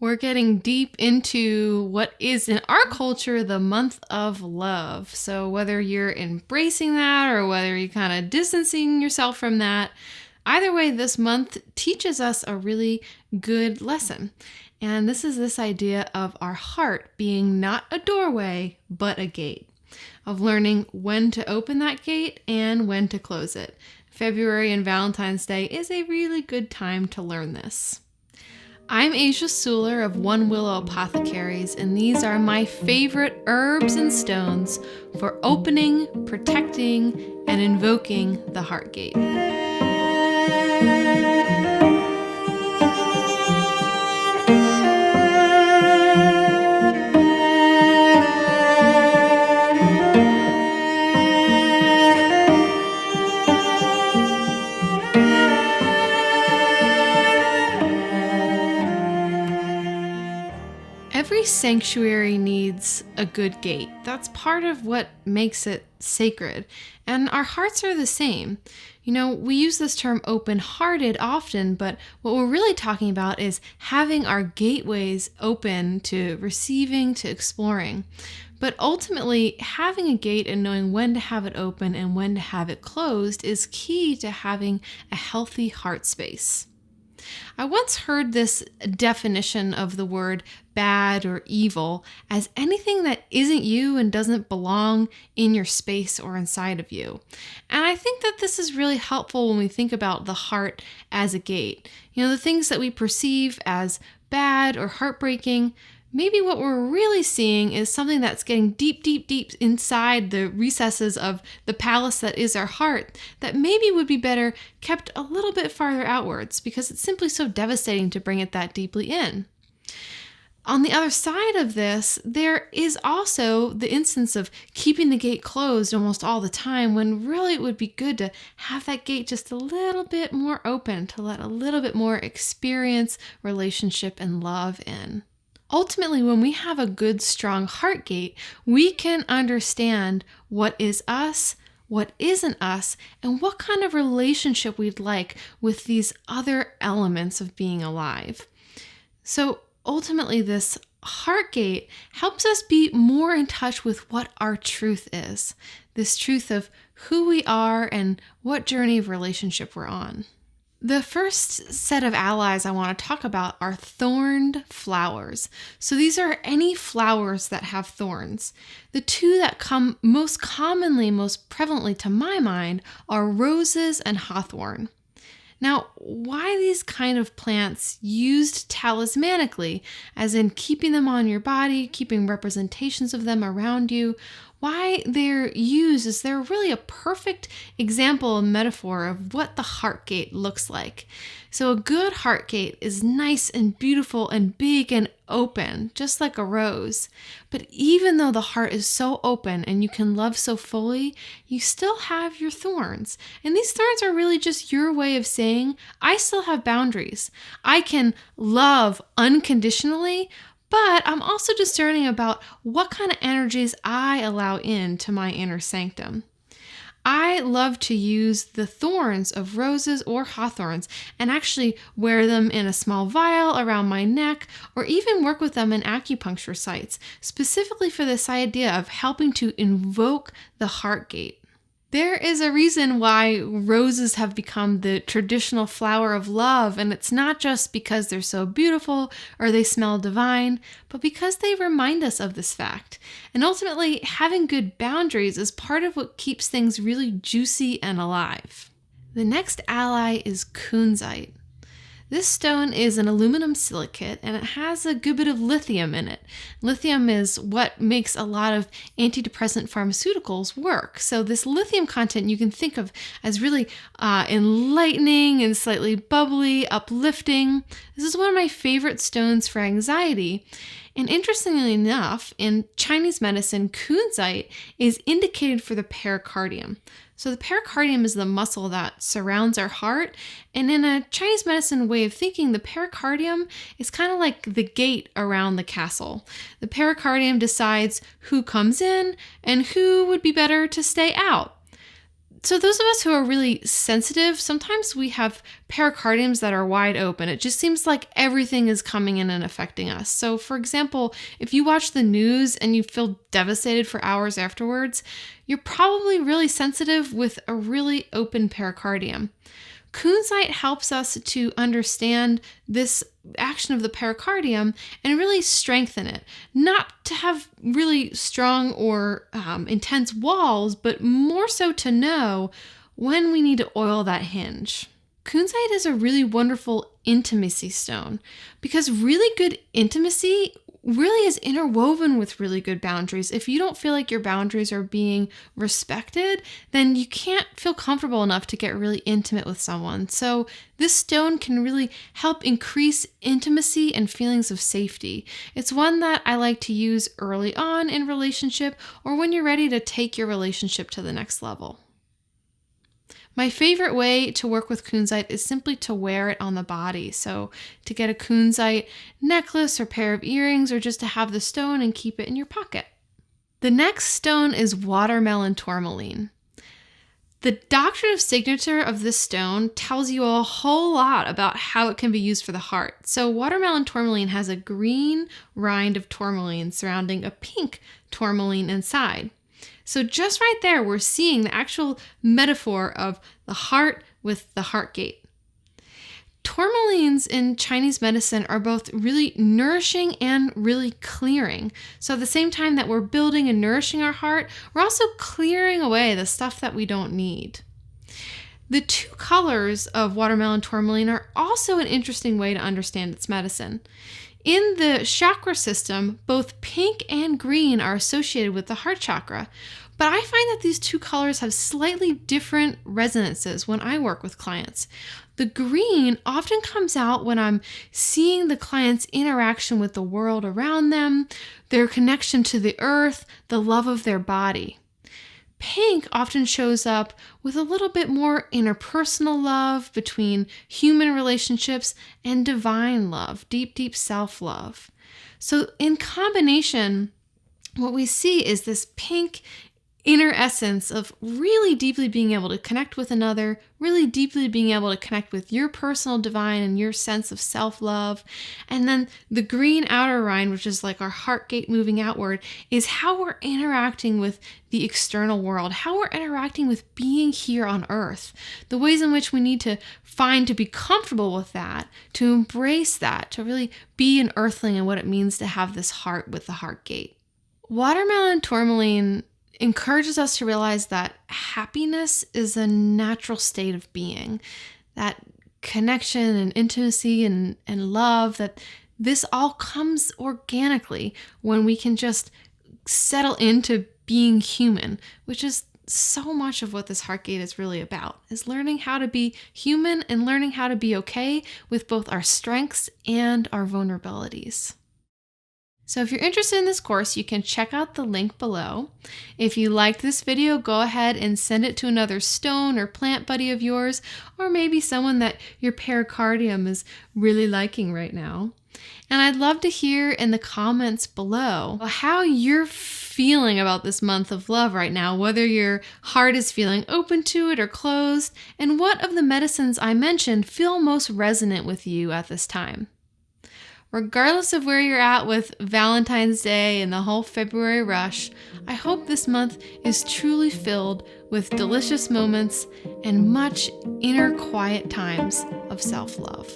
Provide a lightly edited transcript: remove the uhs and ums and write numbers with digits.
We're getting deep into what is in our culture the month of love. So whether you're embracing that or whether you're kind of distancing yourself from that, either way, this month teaches us a really good lesson. And this is this idea of our heart being not a doorway, but a gate. Of learning when to open that gate and when to close it. February and Valentine's Day is a really good time to learn this. I'm Asia Suler of One Willow Apothecaries, and these are my favorite herbs and stones for opening, protecting, and invoking the Heartgate. Every sanctuary needs a good gate. That's part of what makes it sacred. And our hearts are the same. You know, we use this term open-hearted often, but what we're really talking about is having our gateways open to receiving, to exploring. But ultimately, having a gate and knowing when to have it open and when to have it closed is key to having a healthy heart space. I once heard this definition of the word bad or evil as anything that isn't you and doesn't belong in your space or inside of you. And I think that this is really helpful when we think about the heart as a gate. You know, the things that we perceive as bad or heartbreaking, maybe what we're really seeing is something that's getting deep, deep, deep inside the recesses of the palace that is our heart that maybe would be better kept a little bit farther outwards because it's simply so devastating to bring it that deeply in. On the other side of this, there is also the instance of keeping the gate closed almost all the time when really it would be good to have that gate just a little bit more open to let a little bit more experience, relationship, and love in. Ultimately, when we have a good, strong heart gate, we can understand what is us, what isn't us, and what kind of relationship we'd like with these other elements of being alive. So ultimately, this heart gate helps us be more in touch with what our truth is, this truth of who we are and what journey of relationship we're on. The first set of allies I want to talk about are thorned flowers. So these are any flowers that have thorns. The two that come most commonly, most prevalently to my mind are roses and hawthorn. Now, why these kind of plants used talismanically, as in keeping them on your body, keeping representations of them around you, why they're used is they're really a perfect example and metaphor of what the heart gate looks like. So a good heart gate is nice and beautiful and big and open, just like a rose. But even though the heart is so open and you can love so fully, you still have your thorns. And these thorns are really just your way of saying, I still have boundaries. I can love unconditionally, but I'm also discerning about what kind of energies I allow into my inner sanctum. I love to use the thorns of roses or hawthorns and actually wear them in a small vial around my neck or even work with them in acupuncture sites, specifically for this idea of helping to invoke the heart gate. There is a reason why roses have become the traditional flower of love, and it's not just because they're so beautiful or they smell divine, but because they remind us of this fact. And ultimately, having good boundaries is part of what keeps things really juicy and alive. The next ally is Kunzite. This stone is an aluminum silicate and it has a good bit of lithium in it. Lithium is what makes a lot of antidepressant pharmaceuticals work. So this lithium content you can think of as really enlightening and slightly bubbly, uplifting. This is one of my favorite stones for anxiety. And interestingly enough, in Chinese medicine, Kunzite is indicated for the pericardium. So the pericardium is the muscle that surrounds our heart. And in a Chinese medicine way of thinking, the pericardium is kind of like the gate around the castle. The pericardium decides who comes in and who would be better to stay out. So those of us who are really sensitive, sometimes we have pericardiums that are wide open. It just seems like everything is coming in and affecting us. So for example, if you watch the news and you feel devastated for hours afterwards, you're probably really sensitive with a really open pericardium. Kunzite helps us to understand this action of the pericardium and really strengthen it. Not to have really strong or intense walls, but more so to know when we need to oil that hinge. Kunzite is a really wonderful intimacy stone because really good intimacy really is interwoven with really good boundaries. If you don't feel like your boundaries are being respected, then you can't feel comfortable enough to get really intimate with someone. So this stone can really help increase intimacy and feelings of safety. It's one that I like to use early on in relationship or when you're ready to take your relationship to the next level. My favorite way to work with kunzite is simply to wear it on the body. So to get a kunzite necklace or pair of earrings, or just to have the stone and keep it in your pocket. The next stone is watermelon tourmaline. The doctrine of signature of this stone tells you a whole lot about how it can be used for the heart. So watermelon tourmaline has a green rind of tourmaline surrounding a pink tourmaline inside. So just right there, we're seeing the actual metaphor of the heart with the Heartgate. Tourmalines in Chinese medicine are both really nourishing and really clearing. So at the same time that we're building and nourishing our heart, we're also clearing away the stuff that we don't need. The two colors of watermelon tourmaline are also an interesting way to understand its medicine. In the chakra system, both pink and green are associated with the heart chakra, but I find that these two colors have slightly different resonances when I work with clients. The green often comes out when I'm seeing the client's interaction with the world around them, their connection to the earth, the love of their body. Pink often shows up with a little bit more interpersonal love between human relationships and divine love, deep, deep self-love. So in combination, what we see is this pink inner essence of really deeply being able to connect with another, really deeply being able to connect with your personal divine and your sense of self-love. And then the green outer rind, which is like our heart gate moving outward, is how we're interacting with the external world, how we're interacting with being here on earth, the ways in which we need to find to be comfortable with that, to embrace that, to really be an earthling and what it means to have this heart with the heart gate. Watermelon tourmaline encourages us to realize that happiness is a natural state of being, that connection and intimacy and love, that this all comes organically when we can just settle into being human, which is so much of what this Heartgate is really about, is learning how to be human and learning how to be okay with both our strengths and our vulnerabilities. So if you're interested in this course, you can check out the link below. If you liked this video, go ahead and send it to another stone or plant buddy of yours, or maybe someone that your pericardium is really liking right now. And I'd love to hear in the comments below how you're feeling about this month of love right now, whether your heart is feeling open to it or closed, and what of the medicines I mentioned feel most resonant with you at this time. Regardless of where you're at with Valentine's Day and the whole February rush, I hope this month is truly filled with delicious moments and much inner quiet times of self-love.